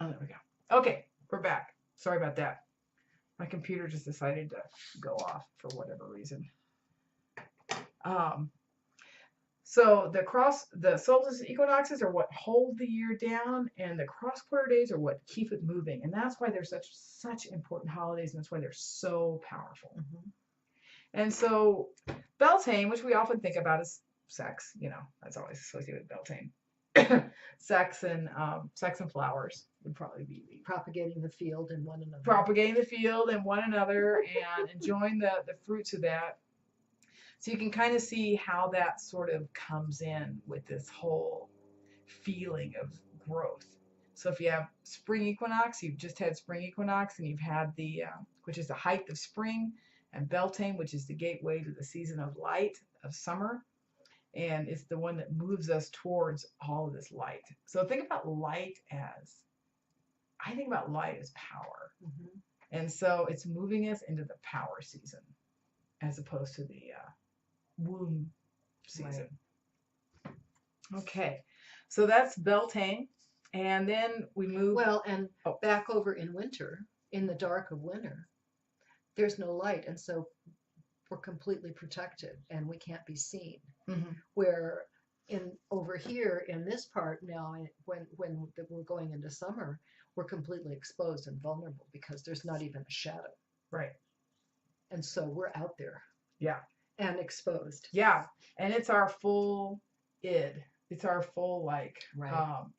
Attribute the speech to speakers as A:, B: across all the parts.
A: Oh, there we go. Okay, we're back. Sorry about that. My computer just decided to go off for whatever reason. Um, so the solstice equinoxes are what hold the year down, and the cross quarter days are what keep it moving. And that's why they're such important holidays, and that's why they're so powerful.
B: Mm-hmm.
A: And so Beltane, which we often think about as sex, that's always associated with Beltane. Sex and flowers would probably be
B: Propagating the field in one another.
A: propagating the field and one another and enjoying the fruits of that. So you can kind of see how that sort of comes in with this whole feeling of growth. So if you have spring equinox, you've just had spring equinox, and you've had which is the height of spring, and Beltane, which is the gateway to the season of light of summer, and it's the one that moves us towards all of this light. So I think about light as power.
B: Mm-hmm.
A: And so it's moving us into the power season as opposed to the womb season. Right. Okay, so that's Beltane. And then we move.
B: Well, and back over in winter, in the dark of winter, there's no light. And so we're completely protected and we can't be seen.
A: Mm-hmm.
B: Where over here in this part now, when we're going into summer, we're completely exposed and vulnerable because there's not even a shadow.
A: Right.
B: And so we're out there.
A: Yeah.
B: And exposed.
A: Yeah. And it's our full id. It's our full
B: right.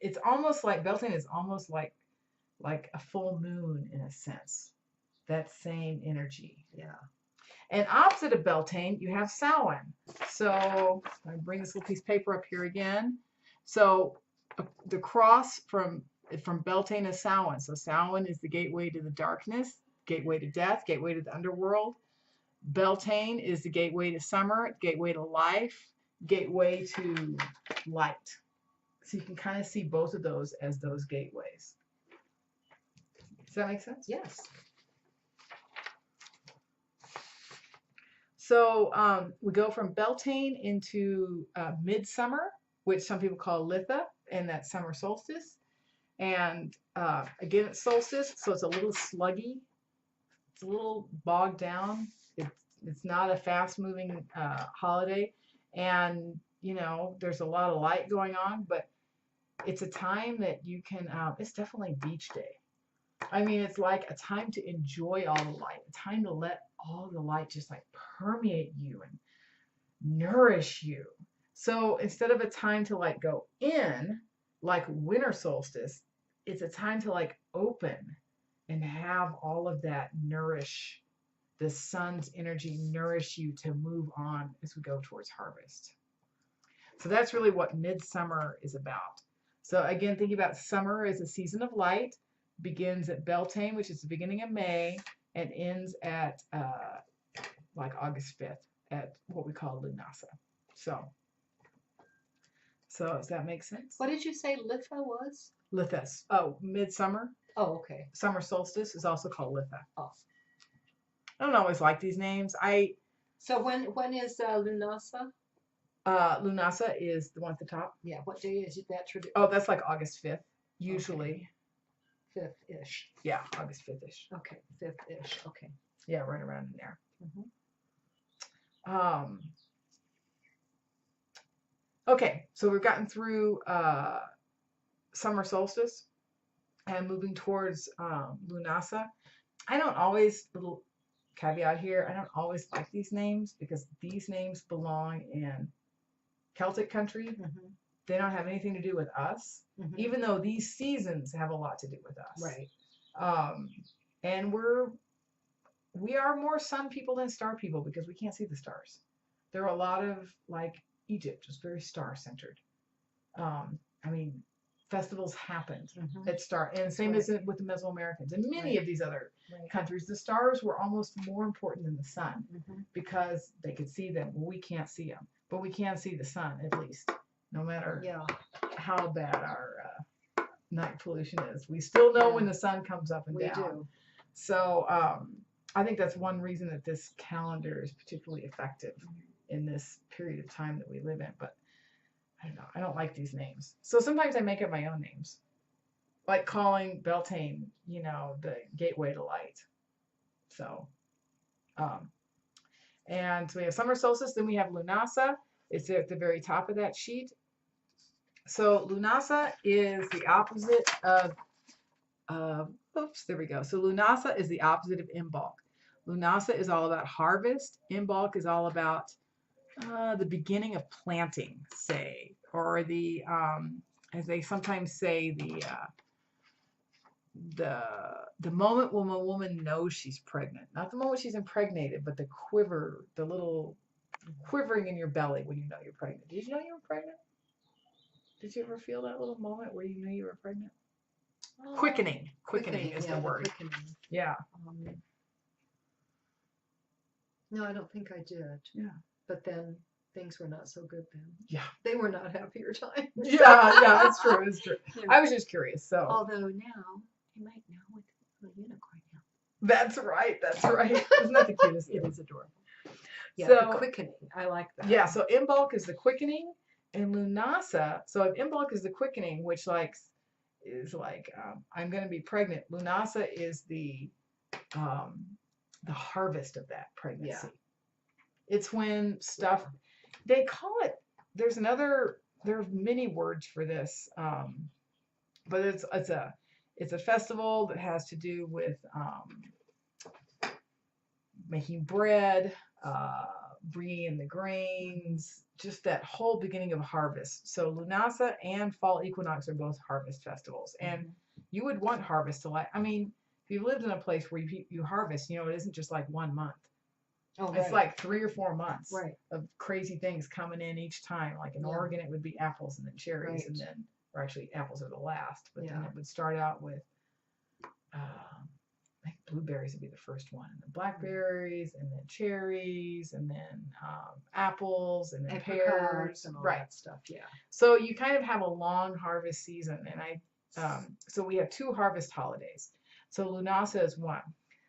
A: It's almost like Beltane is almost like a full moon in a sense. That same energy.
B: Yeah.
A: And opposite of Beltane, you have Samhain. So I bring this little piece of paper up here again. So the cross from Beltane to Samhain. So Samhain is the gateway to the darkness, gateway to death, gateway to the underworld. Beltane is the gateway to summer, gateway to life, gateway to light. So you can kind of see both of those as those gateways. Does that make sense?
B: Yes.
A: So we go from Beltane into midsummer, which some people call Litha, and that's summer solstice. And again, it's solstice, so it's a little sluggy. It's a little bogged down. It's not a fast-moving holiday, and there's a lot of light going on, but it's a time that you can. It's definitely beach day. I mean, it's like a time to enjoy all the light, a time to let all the light just like permeate you and nourish you. So instead of a time to like go in, like winter solstice, it's a time to like open and have all of that nourish the sun's energy, nourish you to move on as we go towards harvest. So that's really what midsummer is about. So again, thinking about summer as a season of light, begins at Beltane, which is the beginning of May, and ends at like August 5th at what we call Lunasa. So does that make sense?
B: What did you say Litha was?
A: Lithas. Oh, midsummer.
B: Oh, okay.
A: Summer solstice is also called Litha.
B: Oh.
A: I don't always like these names.
B: So when is Lunasa?
A: Lunasa is the one at the top.
B: Yeah. What day is that tradition?
A: Oh, that's like August 5th, usually.
B: Okay. 5th-ish.
A: Yeah, August 5th-ish.
B: Okay, 5th-ish. Okay.
A: Yeah, right around in there.
B: Mm-hmm.
A: Okay, so we've gotten through summer solstice and moving towards Lunasa. I don't always, little caveat here, I don't always like these names because these names belong in Celtic country.
B: Mm-hmm.
A: They don't have anything to do with us, even though these seasons have a lot to do with us.
B: Right.
A: And we are more sun people than star people because we can't see the stars. There are a lot of, like Egypt, is very star centered. I mean, festivals happened at star, and same as with the Mesoamericans and many of these other countries. The stars were almost more important than the sun because they could see them. Well, we can't see them, but we can see the sun at least, no matter how bad our night pollution is. We still know when the sun comes up and down. We do. So I think that's one reason that this calendar is particularly effective in this period of time that we live in. But I don't know. I don't like these names. So sometimes I make up my own names. like calling Beltane, you know, the gateway to light. So, um, and so we have summer solstice, then we have Lunasa. It's at the very top of that sheet. So Lunasa is the opposite of, oops, there we go. So Lunasa is the opposite of Imbolc. Lunasa is all about harvest. Imbolc is all about the beginning of planting, say, or the, as they sometimes say, the moment when a woman knows she's pregnant, not the moment she's impregnated, but the quiver, the little quivering in your belly when you know you're pregnant. Did you know you were pregnant? Did you ever feel that little moment where you knew you were pregnant? Quickening. Quickening is
B: yeah,
A: the word.
B: Quickening.
A: Yeah.
B: No, I don't think I did.
A: Yeah.
B: But then things were not so good then.
A: Yeah.
B: They were not happier times.
A: Yeah, it's true. It's true.
B: Yeah.
A: I was just curious. So
B: Although now you might know with a unicorn now.
A: that's right. That's right. Isn't that the cutest?
B: It is adorable. Yeah,
A: So,
B: the quickening. I like that.
A: yeah, so Imbolc is the quickening, and Lunasa. So if Imbolc is the quickening, which is like I'm going to be pregnant. Lunasa is the harvest of that pregnancy.
B: Yeah.
A: It's when stuff they call it. There's many words for this, but it's a festival that has to do with making bread, bringing in the grains, just that whole beginning of harvest. So Lunasa and fall equinox are both harvest festivals, and you would want harvest to I mean, if you lived in a place where you harvest, you know, it isn't just like 1 month.
B: Oh,
A: It's like 3 or 4 months
B: of
A: crazy things coming in each time. Like in Oregon, it would be apples and then cherries, and then, or actually apples are the last, but then it would start out with, I think blueberries would be the first one, and then blackberries, and then cherries, and then apples, and then pears,
B: and all
A: right?
B: That stuff, yeah.
A: So you kind of have a long harvest season, and so we have 2 harvest holidays. So Lunasa is one.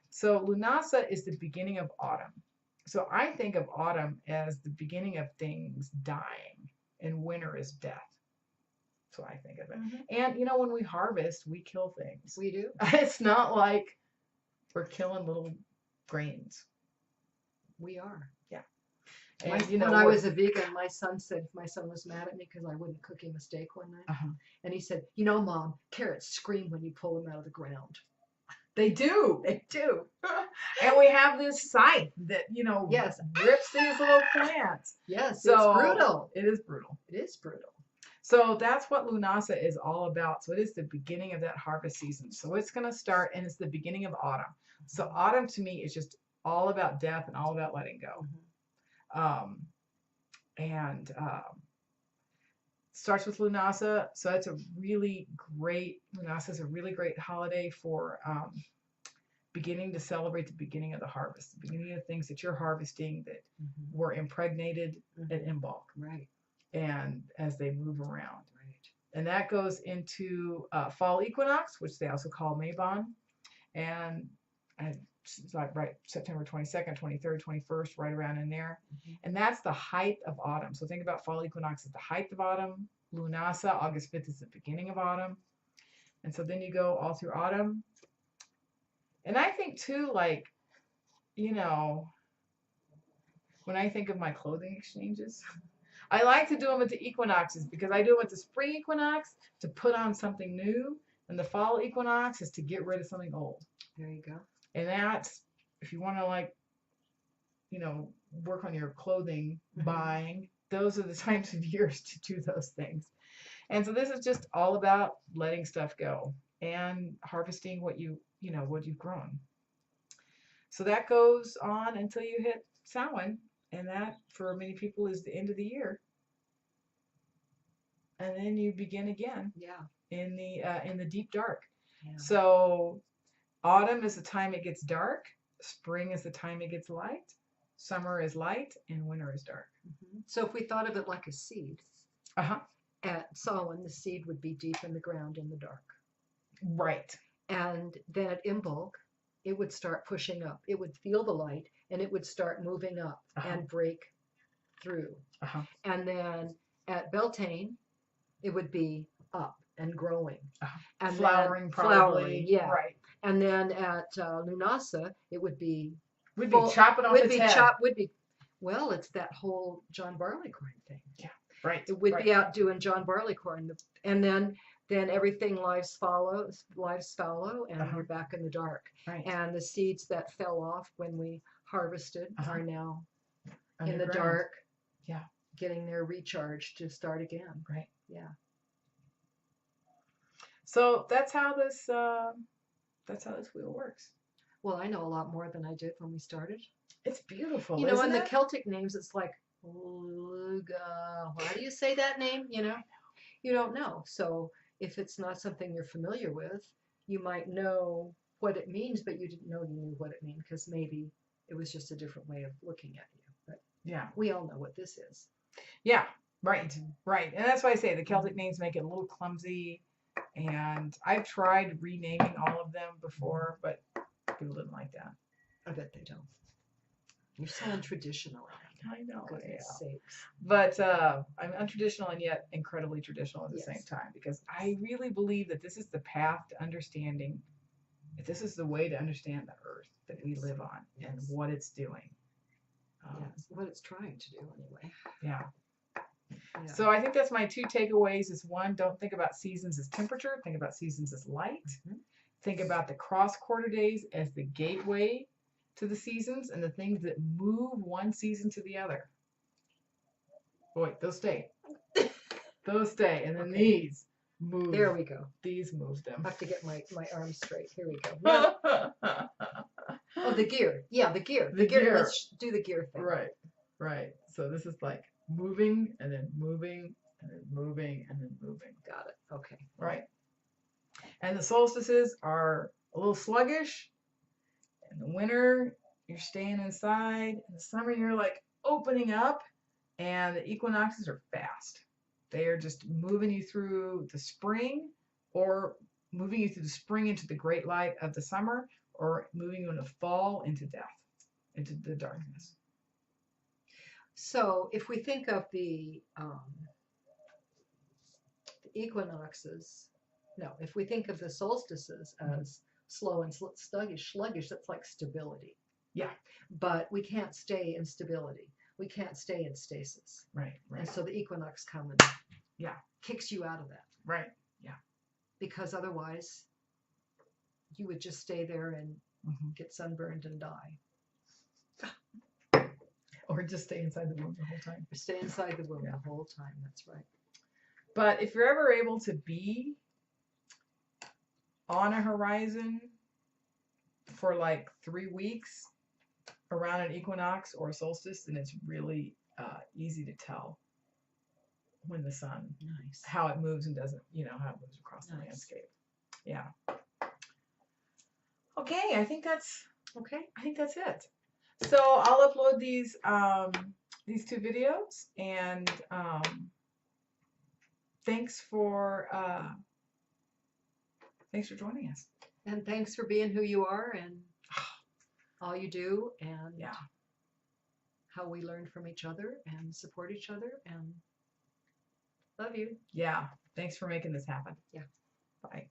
A: So Lunasa is the beginning of autumn. So I think of autumn as the beginning of things dying, and winter is death. So I think of it. And you know, when we harvest, we kill things.
B: We do.
A: It's not like we're killing little grains.
B: We are.
A: Yeah.
B: And
A: you know,
B: when I was a vegan, my son was mad at me because I wouldn't cook him a steak one night. And he said, you know, Mom, carrots scream when you pull them out of the ground.
A: They do. They do. And we have this scythe that, you know, rips these little plants.
B: Yes,
A: so
B: it's brutal.
A: It is brutal.
B: It is brutal.
A: So that's what Lunasa is all about. So it is the beginning of that harvest season. So it's going to start, and it's the beginning of autumn. So autumn to me is just all about death and all about letting go. Starts with Lunasa. So that's Lunasa is a really great holiday for beginning to celebrate the beginning of the harvest, the beginning of things that you're harvesting that were impregnated at Imbolc.
B: Right.
A: And as they move around. Right. And that goes into fall equinox, which they also call Mabon. And it's like September 22nd, 23rd, 21st, right around in there. And that's the height of autumn. So think about fall equinox at the height of autumn. Lunasa, August 5th, is the beginning of autumn. And so then you go all through autumn. And I think too, like, you know, when I think of my clothing exchanges, I like to do them at the equinoxes because I do them at the spring equinox to put on something new, and the fall equinox is to get rid of something old.
B: There you go.
A: And that's, if you want to, like, you know, work on your clothing buying, those are the times of years to do those things. And so this is just all about letting stuff go and harvesting what you've grown. So that goes on until you hit Samhain. And that, for many people, is the end of the year. And then you begin again.
B: Yeah.
A: In the deep dark.
B: Yeah.
A: So autumn is the time it gets dark. Spring is the time it gets light. Summer is light, and winter is dark.
B: So if we thought of it like a seed, at Samhain, the seed would be deep in the ground in the dark.
A: Right.
B: And then at Imbolc, it would start pushing up. It would feel the light, and it would start moving up and break through. And then at Beltane, it would be up and growing. And then
A: Flowering, probably.
B: flowering, yeah.
A: Right.
B: And then at Lunasa, it would be
A: We'd be chopping off its head.
B: Well, it's that whole John Barleycorn thing.
A: Yeah. Right.
B: It would
A: right.
B: be out doing John Barleycorn, and then everything lives follow, and you're back in the dark.
A: Right.
B: And the seeds that fell off when we harvested are now in the
A: Underground.
B: dark.
A: Yeah.
B: Getting their recharge to start again.
A: Right.
B: Yeah.
A: So that's how this wheel works.
B: Well, I know a lot more than I did when we started.
A: It's beautiful.
B: You know,
A: isn't
B: and the
A: it?
B: Celtic names, it's like Luga. Why do you say that name? You know, you don't know. So if it's not something you're familiar with, you might know what it means, but you didn't know you knew what it means because maybe it was just a different way of looking at you. But
A: yeah,
B: we all know what this is.
A: Yeah. Right. Right. And that's why I say the Celtic names make it a little clumsy. And I've tried renaming all of them before, but people didn't like that.
B: I bet they don't. You're so untraditional.
A: I know.
B: Goodness sakes.
A: But I'm untraditional and yet incredibly traditional at the
B: Yes.
A: same time because I really believe that this is the path to understanding. That this is the way to understand the earth that we live on and
B: Yes.
A: what it's doing.
B: Yes, what it's trying to do anyway.
A: Yeah.
B: Yeah.
A: So I think that's my two takeaways is one, don't think about seasons as temperature, think about seasons as light.
B: Mhm.
A: Think about the cross quarter days as the gateway to the seasons and the things that move one season to the other. Boy, those stay. Those stay. And then
B: Okay.
A: these move.
B: There we go.
A: These move them.
B: I have to get my arms straight. Here we go. No. Oh, the gear. Yeah, the gear.
A: The gear.
B: Let's do the gear thing.
A: Right, right. So this is like moving and then moving and then moving and then moving.
B: Got it. Okay.
A: Right. And the solstices are a little sluggish. In the winter, you're staying inside. In the summer, you're like opening up. And the equinoxes are fast. They are just moving you through the spring or moving you through the spring into the great light of the summer or moving you in the fall into death, into the darkness.
B: So if we think of the equinoxes, no, if we think of the solstices as slow and sluggish, that's like stability.
A: Yeah.
B: But we can't stay in stability. We can't stay in stasis.
A: Right,
B: And
A: right,
B: so the equinox comes and
A: Yeah.
B: kicks you out of that.
A: right.
B: Because otherwise you would just stay there and
A: Mhm.
B: get sunburned and die.
A: Or just stay inside the womb the whole time.
B: Or stay inside the womb
A: Yeah.
B: the whole time. That's right.
A: But if you're ever able to be on a horizon for like 3 weeks around an equinox or a solstice, then it's really easy to tell when the sun,
B: Nice.
A: how it moves and doesn't, how it moves across the
B: Nice.
A: landscape. Yeah. Okay, I think that's
B: Okay.
A: it. So I'll upload these two videos and thanks for joining us.
B: And thanks for being who you are and all you do and
A: Yeah.
B: how we learn from each other and support each other and love you.
A: Yeah. Thanks for making this happen.
B: Yeah.
A: Bye.